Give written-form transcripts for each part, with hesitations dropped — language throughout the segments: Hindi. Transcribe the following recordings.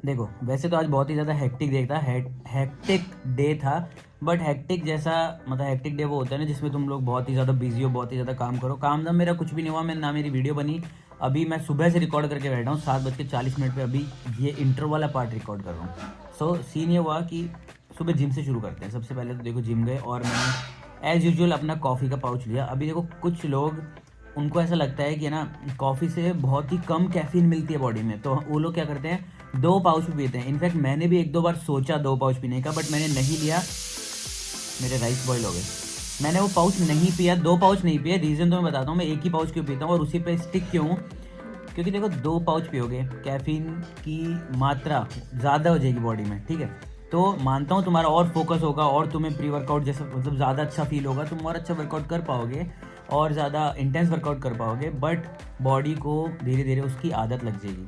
देखो वैसे तो आज बहुत ही ज़्यादा हेक्टिक डे था, हेक्टिक डे था। बट हेक्टिक जैसा मतलब हेक्टिक डे वो होता है ना जिसमें तुम लोग बहुत ही ज़्यादा बिजी हो, बहुत ही ज़्यादा काम करो। काम धाम मेरा कुछ भी नहीं हुआ, मैं ना मेरी वीडियो बनी। अभी मैं सुबह से रिकॉर्ड करके बैठा हूँ 7:40 पे अभी ये इंटर वाला पार्ट रिकॉर्ड कर रहा हूँ। सो सीन ये हुआ कि सुबह जिम से शुरू करते हैं। सबसे पहले तो देखो जिम गए और मैंने एज़ यूजुअल अपना कॉफ़ी का पाउच लिया। अभी देखो कुछ लोग उनको ऐसा लगता है कि ना कॉफ़ी से बहुत ही कम कैफीन मिलती है बॉडी में, तो वो लोग क्या करते हैं 2 पाउच भी पीते हैं। इनफैक्ट मैंने भी 1-2 बार सोचा 2 पाउच पीने का, बट मैंने नहीं लिया। मेरे राइस बॉयल हो गए। मैंने वो पाउच नहीं पिया, 2 पाउच नहीं पिए। रीज़न तो मैं बताता हूँ मैं एक ही पाउच क्यों पीता हूँ और उसी पे स्टिक क्यों हूँ। क्योंकि देखो 2 पाउच पियोगे कैफीन की मात्रा ज़्यादा हो जाएगी बॉडी में, ठीक है। तो मानता हूँ तुम्हारा और फोकस होगा और तुम्हें प्री वर्कआउट जैसा मतलब ज़्यादा अच्छा फील होगा, तुम और अच्छा वर्कआउट कर पाओगे और ज़्यादा इंटेंस वर्कआउट कर पाओगे। बट बॉडी को धीरे धीरे उसकी आदत लग जाएगी।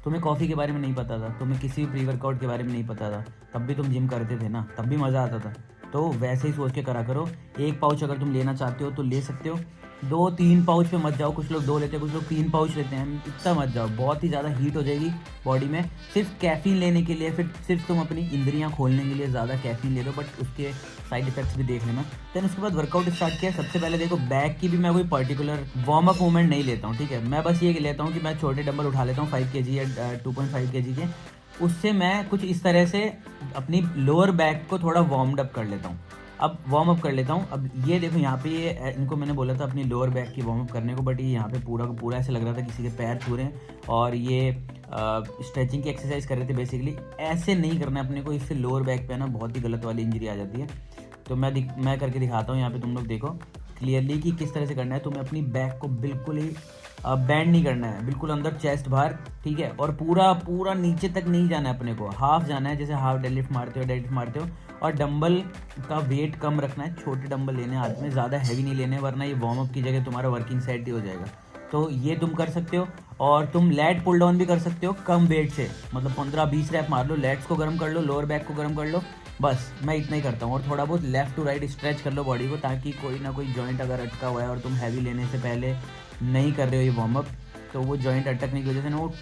तुम्हें कॉफ़ी के बारे में नहीं पता था, तुम्हें किसी भी प्री वर्कआउट के बारे में नहीं पता था, तब भी तुम जिम करते थे ना, तब भी मज़ा आता था। तो वैसे ही सोच के करा करो। 1 पाउच अगर तुम लेना चाहते हो तो ले सकते हो, 2-3 पाउच पे मत जाओ। कुछ लोग 2 लेते हैं, कुछ लोग 3 पाउच लेते हैं, इतना मत जाओ, बहुत ही ज़्यादा हीट हो जाएगी बॉडी में। सिर्फ कैफ़ीन लेने के लिए, फिर सिर्फ तुम अपनी इंद्रियां खोलने के लिए ज़्यादा कैफ़ीन ले लो, बट उसके साइड इफेक्ट्स भी देख लेना। देन उसके बाद वर्कआउट स्टार्ट किया। सबसे पहले देखो बैक की भी मैं कोई पर्टिकुलर वार्म अप मूवमेंट नहीं लेता हूँ, ठीक है। मैं बस ये लेता हूँ कि मैं छोटे डंबल उठा लेता हूँ 5 केजी या 2.5 केजी के। उससे मैं कुछ इस तरह से अपनी लोअर बैक को थोड़ा वार्म्ड अप कर लेता हूँ। अब वार्म अप कर लेता हूँ। अब ये देखो यहाँ पे ये इनको मैंने बोला था अपनी लोअर बैक की वार्म अप करने को, बट ये यहाँ पे पूरा का पूरा ऐसे लग रहा था किसी के पैर छू रहे हैं और ये स्ट्रेचिंग की एक्सरसाइज कर रहे थे। बेसिकली ऐसे नहीं करना है अपने को, इससे लोअर बैक पे ना बहुत ही गलत वाली इंजरी आ जाती है। तो मैं करके दिखाता हूँ यहाँ पे, तुम लोग देखो क्लियरली कि किस तरह से करना है। तुम्हें अपनी बैक को बिल्कुल ही बैंड नहीं करना है, बिल्कुल अंदर चेस्ट बाहर, ठीक है। और पूरा पूरा नीचे तक नहीं जाना है, अपने को हाफ जाना है, जैसे हाफ डेडलिफ्ट मारते हो। और डंबल का वेट कम रखना है, छोटे डंबल लेने हाथ में, ज़्यादा हैवी नहीं लेने, वरना ये वार्म अप की जगह तुम्हारा वर्किंग सेट ही हो जाएगा। तो ये तुम कर सकते हो। और तुम लेट पुल डाउन भी कर सकते हो कम वेट से, मतलब 15-20 रैप मार लो, लेट्स को गर्म कर लो, लोअर बैक को गर्म कर लो। बस मैं इतना ही करता हूँ। और थोड़ा बहुत लेफ़्ट टू राइट स्ट्रेच कर लो बॉडी को, ताकि कोई ना कोई जॉइंट अगर अटका हुआ है और तुम हैवी लेने से पहले नहीं कर रहे हो ये वार्म अप, तो वो जॉइंट अटकने की वजह से ना वो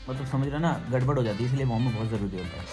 मतलब समझ रहे हो ना गड़बड़ हो जाती है, इसलिए वार्म अप बहुत ज़रूरी होता है।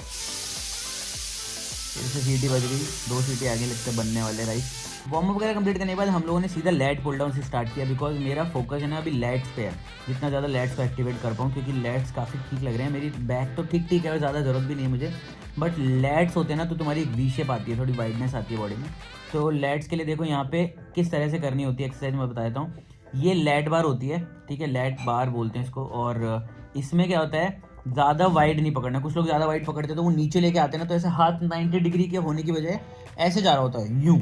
फिर से सीटी बज गई, 2 सीटी आगे लगते बनने वाले राइस। वार्म अप वगैरह कंप्लीट करने के बाद हम लोगों ने सीधा लेट पुल डाउन से स्टार्ट किया, बिकॉज मेरा फोकस है ना अभी लेट्स पे है। जितना ज़्यादा लेट्स को एक्टिवेट कर पाऊँ, क्योंकि लेट्स काफ़ी ठीक लग रहे हैं। मेरी बैक तो ठीक ठीक है और ज़्यादा ज़रूरत भी नहीं है मुझे, बट लेट्स होते हैं ना तो तुम्हारी एक वी शेप आती है, थोड़ी वाइडनेस आती है बॉडी में। तो लेट्स के लिए देखो यहाँ पे किस तरह से करनी होती है एक्सरसाइज, मैं बता देता हूँ। ये लेट बार होती है, ठीक है, लेट बार बोलते हैं इसको। और इसमें क्या होता है, ज़्यादा वाइड नहीं पकड़ना। कुछ लोग ज़्यादा वाइड पकड़ते हैं तो वो नीचे लेके आते हैं ना, तो ऐसे हाथ 90 डिग्री के होने की बजाय ऐसे जा रहा होता है, यूँ,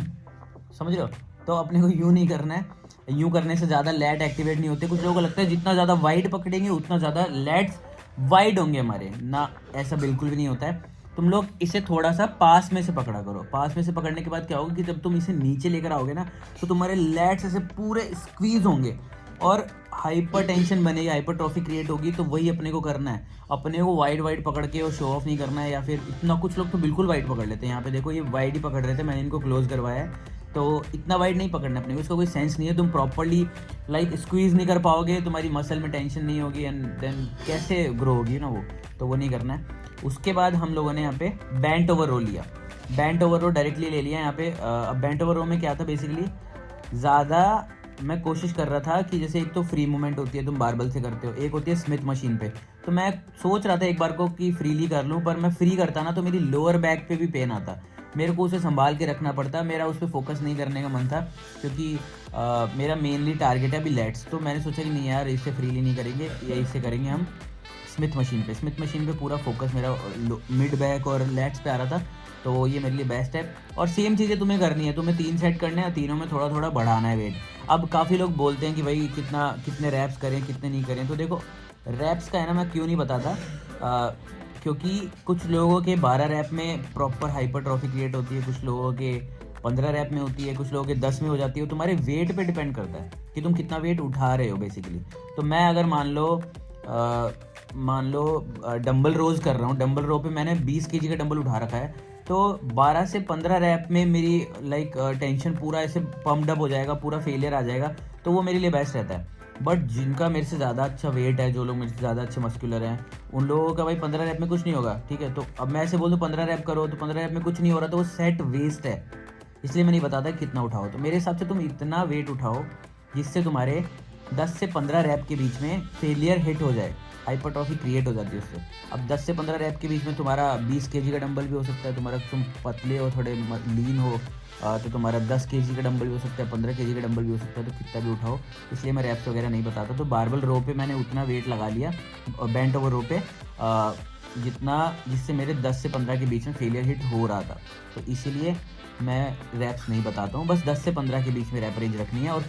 समझ रहे हो। तो अपने को यूँ नहीं करना है, यूँ करने से ज़्यादा लैट एक्टिवेट नहीं होते। कुछ लोगों को लगता है जितना ज़्यादा वाइड पकड़ेंगे उतना ज़्यादा लैट्स वाइड होंगे हमारे, ना ऐसा बिल्कुल भी नहीं होता है। तुम लोग इसे थोड़ा सा पास में से पकड़ा करो। पास में से पकड़ने के बाद क्या होगा कि जब तुम इसे नीचे लेकर आओगे ना, तो तुम्हारे लैट्स ऐसे पूरे स्क्वीज होंगे और हाइपर टेंशन बनेगी, हाइपरट्रॉफी क्रिएट होगी। तो वही अपने को करना है, अपने को वाइड वाइड पकड़ के और शो ऑफ नहीं करना है, या फिर इतना। कुछ लोग तो बिल्कुल वाइड पकड़ लेते हैं, यहाँ पे देखो ये वाइड ही पकड़ रहे थे, मैंने इनको क्लोज करवाया है। तो इतना वाइड नहीं पकड़ना अपने को, इसका कोई सेंस नहीं है। तुम प्रॉपरली लाइक स्क्वीज़ नहीं कर पाओगे, तुम्हारी मसल में टेंशन नहीं होगी, एंड देन कैसे ग्रो होगी ना वो, तो वो नहीं करना है। उसके बाद हम लोगों ने यहाँ पे बेंट ओवर रो लिया। बेंट ओवर रो डायरेक्टली ले लिया यहाँ पे। अब बेंट ओवर रो में क्या था बेसिकली, ज़्यादा मैं कोशिश कर रहा था कि जैसे एक तो फ्री मूवमेंट होती है, तुम बारबल से करते हो, एक होती है स्मिथ मशीन पे। तो मैं सोच रहा था एक बार को कि फ्रीली कर लूँ, पर मैं फ्री करता ना तो मेरी लोअर बैक पे भी पेन आता, मेरे को उसे संभाल के रखना पड़ता। मेरा उस पर फोकस नहीं करने का मन था, क्योंकि मेरा मेनली टारगेट है अभी लेट्स। तो मैंने सोचा कि नहीं यार, इससे फ्रीली नहीं करेंगे, या इससे करेंगे हम स्मिथ मशीन पे। स्मिथ मशीन पे पूरा फोकस मेरा मिड बैक और लेट्स पे आ रहा था, तो ये मेरे लिए बेस्ट है। और सेम चीज़ें तुम्हें करनी है, तुम्हें 3 सेट करने हैं, तीनों में थोड़ा थोड़ा बढ़ाना है वेट। अब काफ़ी लोग बोलते हैं कि भाई कितने रैप्स करें, कितने नहीं करें। तो देखो रैप्स का है ना, मैं क्यों नहीं बताता, क्योंकि कुछ लोगों के 12 रैप में प्रॉपर हाइपरट्रॉफी क्रिएट होती है, कुछ लोगों के 15 रैप में होती है, कुछ लोगों के 10 में हो जाती है। तुम्हारे वेट पे डिपेंड करता है कि तुम कितना वेट उठा रहे हो बेसिकली। तो मैं अगर मान लो डंबल रोज कर रहा हूँ, डंबल रो पे मैंने 20 केजी का डंबल उठा रखा है, तो 12 से 15 रैप में मेरी टेंशन पूरा ऐसे पम्प्ड अप हो जाएगा, पूरा फेलियर आ जाएगा। तो वो मेरे लिए बेस्ट रहता है। बट जिनका मेरे से ज़्यादा अच्छा वेट है, जो लोग मेरे से ज़्यादा अच्छे मस्कुलर हैं, उन लोगों का भाई 15 रैप में कुछ नहीं होगा, ठीक है। तो अब मैं ऐसे बोल दूँ 15 रैप करो, तो 15 रैप में कुछ नहीं हो रहा, तो वो सेट वेस्ट है। इसलिए मैं नहीं बताता कितना उठाओ। तो मेरे हिसाब से तुम इतना वेट उठाओ जिससे तुम्हारे 10 से 15 रैप के बीच में फेलियर हिट हो जाए, हाइपरट्रॉफी क्रिएट हो जाती है उससे। अब 10 से 15 रैप के बीच में तुम्हारा 20 केजी का डंबल भी हो सकता है, तुम्हारा तुम पतले हो, थोड़े लीन हो, तो तुम्हारा 10 केजी का डंबल भी हो सकता है, 15 केजी का डंबल भी हो सकता है, तो कितना भी उठाओ। इसलिए मैं रैप्स वगैरह नहीं बताता। तो बारबल रो पे मैंने उतना वेट लगा लिया, बेंट ओवर रो पे, जितना जिससे मेरे 10 से 15 के बीच में फेलियर हिट हो रहा था। तो इसीलिए मैं रैप्स नहीं बताता हूँ, बस 10 से 15 के बीच में रैप रेंज रखनी है। और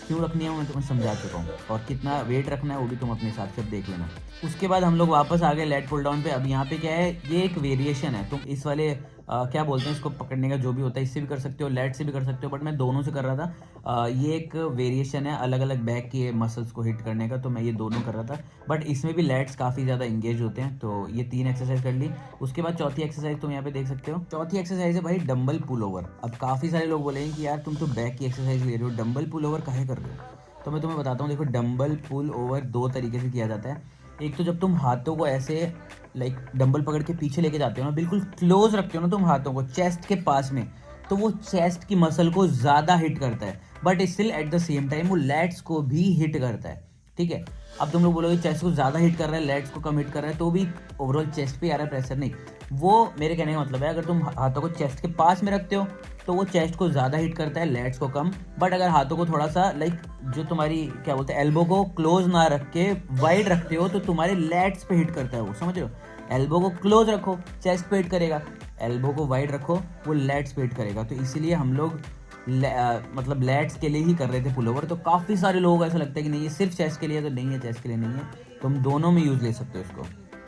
क्यों रखनी है मैं तुम्हें समझा चुका हूँ, और कितना वेट रखना है वो भी तुम अपने हिसाब से देख लेना। उसके बाद हम लोग वापस आ गए लेट पुल डाउन पे। अब यहाँ पे क्या है, ये एक वेरिएशन है, तुम इस वाले क्या बोलते हैं इसको, पकड़ने का जो भी होता है, इससे भी कर सकते हो, लेट से भी कर सकते हो, बट मैं दोनों से कर रहा था। ये एक वेरिएशन है अलग अलग बैक के मसल्स को हिट करने का, तो मैं ये दोनों कर रहा था। बट इसमें भी लेट्स काफ़ी ज़्यादा इंगेज होते हैं। तो ये 3 एक्सरसाइज कर ली। उसके बाद चौथी एक्सरसाइज तुम यहाँ पे देख सकते हो। चौथी एक्सरसाइज है भाई डंबल पुल ओवर। अब काफ़ी सारे लोग बोलेंगे कि यार तुम तो बैक की एक्सरसाइज ले रहे हो, डंबल पुल ओवर काहे कर रहे हो। तो मैं तुम्हें बताता हूँ, देखो डंबल पुल ओवर 2 तरीके से किया जाता है। एक तो जब तुम हाथों को ऐसे लाइक डंबल पकड़ के पीछे लेके जाते हो ना, बिल्कुल क्लोज रखते हो ना तुम हाथों को चेस्ट के पास में, तो वो चेस्ट की मसल को ज़्यादा हिट करता है, but still at the same time वो लैट्स को भी हिट करता है, ठीक है। अब तुम लोग बोलोगे चेस्ट को ज़्यादा हिट कर रहा है, लैट्स को कम हिट कर रहा है, तो भी ओवरऑल चेस्ट पे आ रहा है प्रेशर। नहीं, वो मेरे कहने का मतलब है, अगर तुम हाथों को चेस्ट के पास में रखते हो तो वो चेस्ट को ज़्यादा हिट करता है, लैट्स को कम। बट अगर हाथों को थोड़ा सा लाइक जो तुम्हारी क्या बोलते हैं एल्बो को क्लोज ना रख के वाइड रखते हो, तो तुम्हारे लैट्स पे हिट करता है वो, समझ रहे हो। एल्बो को क्लोज रखो, चेस्ट पे हिट करेगा, एल्बो को वाइड रखो, वो लैट्स पे हिट करेगा। तो इसीलिए हम लोग मतलब लैट्स के लिए ही कर रहे थे पुल ओवर। तो काफ़ी सारे लोगों को ऐसा लगता है कि नहीं ये सिर्फ चेस्ट के लिए, तो नहीं है, चेस्ट के लिए नहीं है, तुम दोनों में यूज़ ले सकते हो इसको।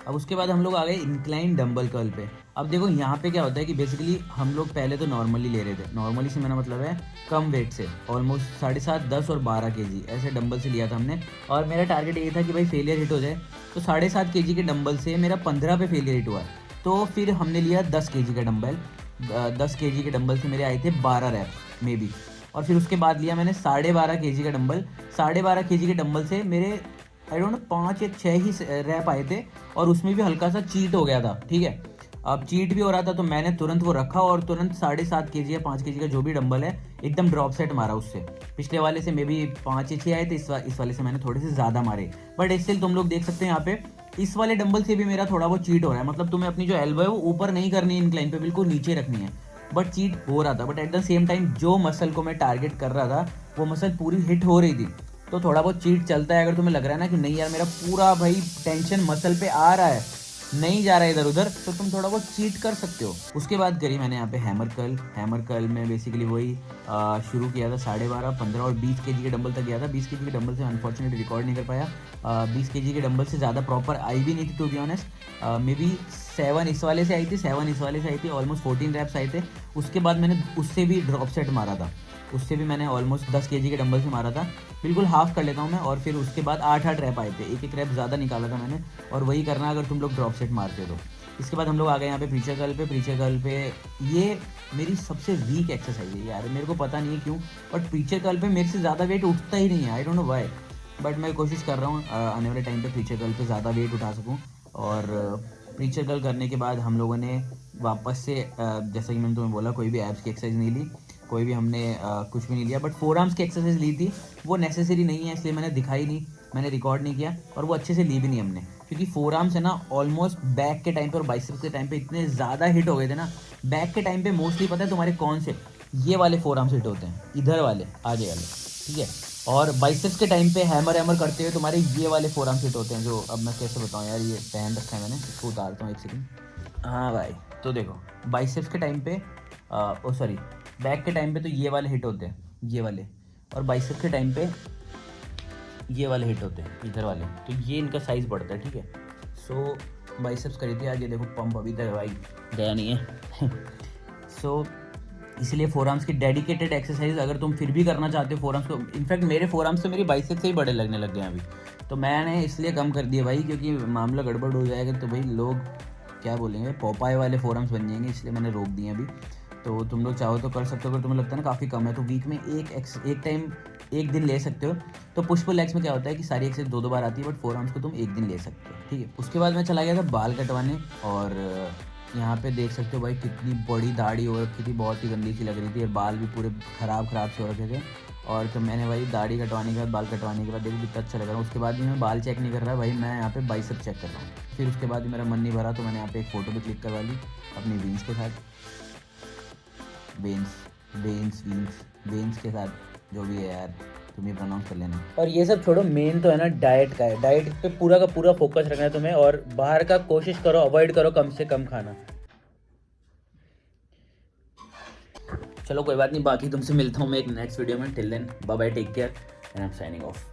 अब उसके बाद हम लोग आ गए इंक्लाइन डंबल कर्ल पे। अब देखो यहाँ पे क्या होता है कि बेसिकली हम लोग पहले तो नॉर्मली ले रहे थे, नॉर्मली से मेरा मतलब है कम वेट से, ऑलमोस्ट 7.5, 10 और 12 केजी ऐसे डंबल से लिया था हमने। और मेरा टारगेट ये था कि भाई फेलियर हिट हो जाए। तो 7.5 केजी के डंबल से मेरा 15 पे फेलियर हिट हुआ। तो फिर हमने लिया 10 केजी का डंबल। 10 केजी के डंबल से मेरे आए थे 12 रैप मे बी। और फिर उसके बाद लिया मैंने 12.5 केजी का डंबल। 12.5 केजी के डंबल से मेरे आई डोंट नो 5 या 6 ही रैप आए थे, और उसमें भी हल्का सा चीट हो गया था, ठीक है। अब चीट भी हो रहा था तो मैंने तुरंत वो रखा और तुरंत 7.5 केजी या 5 केजी का जो भी डंबल है एकदम ड्रॉप सेट मारा उससे। पिछले वाले से मे बी 5 या 6 आए थे, इस वाले से मैंने थोड़े से ज़्यादा मारे। बट स्टिल तुम लोग देख सकते हैं यहाँ पे इस वाले डंबल से भी मेरा थोड़ा बहुत चीट हो रहा है। मतलब तुम्हें अपनी जो एल्बो है वो ऊपर नहीं करनी है इंक्लाइन पे, बिल्कुल नीचे रखनी है। बट चीट हो रहा था, but at the same time जो मसल को मैं टारगेट कर रहा था वो मसल पूरी हिट हो रही थी। तो थोड़ा बहुत चीट चलता है। अगर तुम्हें लग रहा है ना कि नहीं यार मेरा पूरा भाई टेंशन मसल पे आ रहा है, नहीं जा रहा है इधर उधर, तो तुम थोड़ा बहुत चीट कर सकते हो। उसके बाद करी मैंने यहाँ पे हैमर कर्ल। हैमर कर्ल में बेसिकली वही शुरू किया था 12.5, 15 और 20 केजी के डंबल तक गया था। 20 केजी के डंबल से अनफॉर्चुनेटली रिकॉर्ड नहीं कर पाया। 20 केजी के डंबल से ज़्यादा प्रॉपर आई भी नहीं थी to be honest. Maybe 7 इस वाले से आई थी, 7 इस वाले से आई थी, ऑलमोस्ट 14 रैप्स आए थे। उसके बाद मैंने उससे भी ड्रॉप सेट मारा था, उससे भी मैंने ऑलमोस्ट 10 केजी के डंबल से मारा था। बिल्कुल हाफ कर लेता हूँ मैं। और फिर उसके बाद 8 रैप आए थे, एक रैप ज़्यादा निकाला था मैंने। और वही करना अगर तुम लोग ड्रॉप सेट मारते हो तो। इसके बाद हम लोग आ गए यहाँ पे प्रीचर कर्ल पे। प्रीचर कर्ल पे ये मेरी सबसे वीक एक्सरसाइज है यार, मेरे को पता नहीं है क्यों, बट प्रीचर कर्ल पे मेरे से ज़्यादा वेट उठता ही नहीं है, I don't know why. But मैं कोशिश कर रहा हूँ आने वाले टाइम पे प्रीचर कर्ल पे ज़्यादा वेट उठा सकूँ। और प्रीचर कर्ल करने के बाद हम लोगों ने वापस से जैसा कि मैंने तुम्हें बोला कोई भी एब्स की एक्सरसाइज नहीं ली, कोई भी हमने कुछ भी नहीं लिया। बट 4 आर्म्स की एक्सरसाइज ली थी, वो नेसेसरी नहीं है इसलिए मैंने दिखाई नहीं, मैंने रिकॉर्ड नहीं किया, और वो अच्छे से ली भी नहीं हमने। क्योंकि 4 आर्म्स है ना ऑलमोस्ट बैक के टाइम पे और बाइसेप्स के टाइम पे इतने ज़्यादा हिट हो गए थे ना। बैक के टाइम पे मोस्टली पता है तुम्हारे कौन से, ये वाले 4 आर्म्स हिट होते हैं, इधर वाले आगे वाले, ठीक है। और बाइसेप्स के टाइम पे हैमर करते हुए तुम्हारे ये वाले 4 आर्म्स हिट होते हैं, जो अब मैं कैसे बताऊँ यार, ये पहन रखा है मैंने, इसको उतारता हूँ एक सेकंड। हाँ भाई, तो देखो बाइसेप्स के टाइम पे ओ सॉरी बैक के टाइम पे तो ये वाले हिट होते हैं, ये वाले। और बाइसेप्स के टाइम पे ये वाले हिट होते हैं, इधर वाले। तो ये इनका साइज़ बढ़ता है, ठीक है। सो बाइसेप्स करी थी, आगे देखो पंप अभी तक भाई गया नहीं है। सो इसलिए 4 आर्म्स की डेडिकेटेड एक्सरसाइज अगर तुम फिर भी करना चाहते हो 4 आर्म्स को, इनफैक्ट मेरे 4 आर्म्स तो मेरी बाइसेप्स से ही बड़े लगने लग गए हैं अभी। तो मैंने इसलिए कम कर दिया भाई, क्योंकि मामला गड़बड़ हो जाएगा तो भाई लोग क्या बोलेंगे, पोपाए वाले 4 आर्म्स बन जाएंगे, इसलिए मैंने रोक दिए अभी। तो तुम लोग चाहो तो कर सकते हो, अगर तुम्हें लगता है ना काफ़ी कम है तो वीक में एक टाइम एक दिन ले सकते हो। तो पुश पुल लेग्स में क्या होता है कि सारी एक्सरसाइज 2-2 बार आती है, बट 4 आर्म्स को तुम एक दिन ले सकते हो, ठीक है। उसके बाद मैं चला गया था बाल कटवाने, और यहाँ पे देख सकते हो भाई कितनी बड़ी दाढ़ी हो रखी थी, बहुत ही गंदी सी लग रही थी, और बाल भी पूरे ख़राब से हो रखे थे। और तो मैंने भाई दाढ़ी कटवाने के बाद, बाल कटवाने के बाद देखो कितना अच्छा लग रहा है। उसके बाद भी मैं बाल चेक नहीं कर रहा भाई, मैं यहाँ पे बाइसेप चेक कर रहा हूँ। फिर उसके बाद भी मेरा मन नहीं भरा, तो मैंने यहाँ पे एक फ़ोटो भी क्लिक करवा ली अपनी वेन्स के साथ, वेन्स के साथ, जो भी है यार, तुम ही प्रोनाउंस कर लेना। और ये सब छोड़ो, मेन तो है ना डाइट का है। डाइट पे पूरा का पूरा फोकस रखना है तुम्हें, और बाहर का कोशिश करो अवॉइड करो, कम से कम खाना। चलो कोई बात नहीं, बाकी तुमसे मिलता हूँ मैं एक नेक्स्ट वीडियो में। Till then bye bye, take care and I am signing of.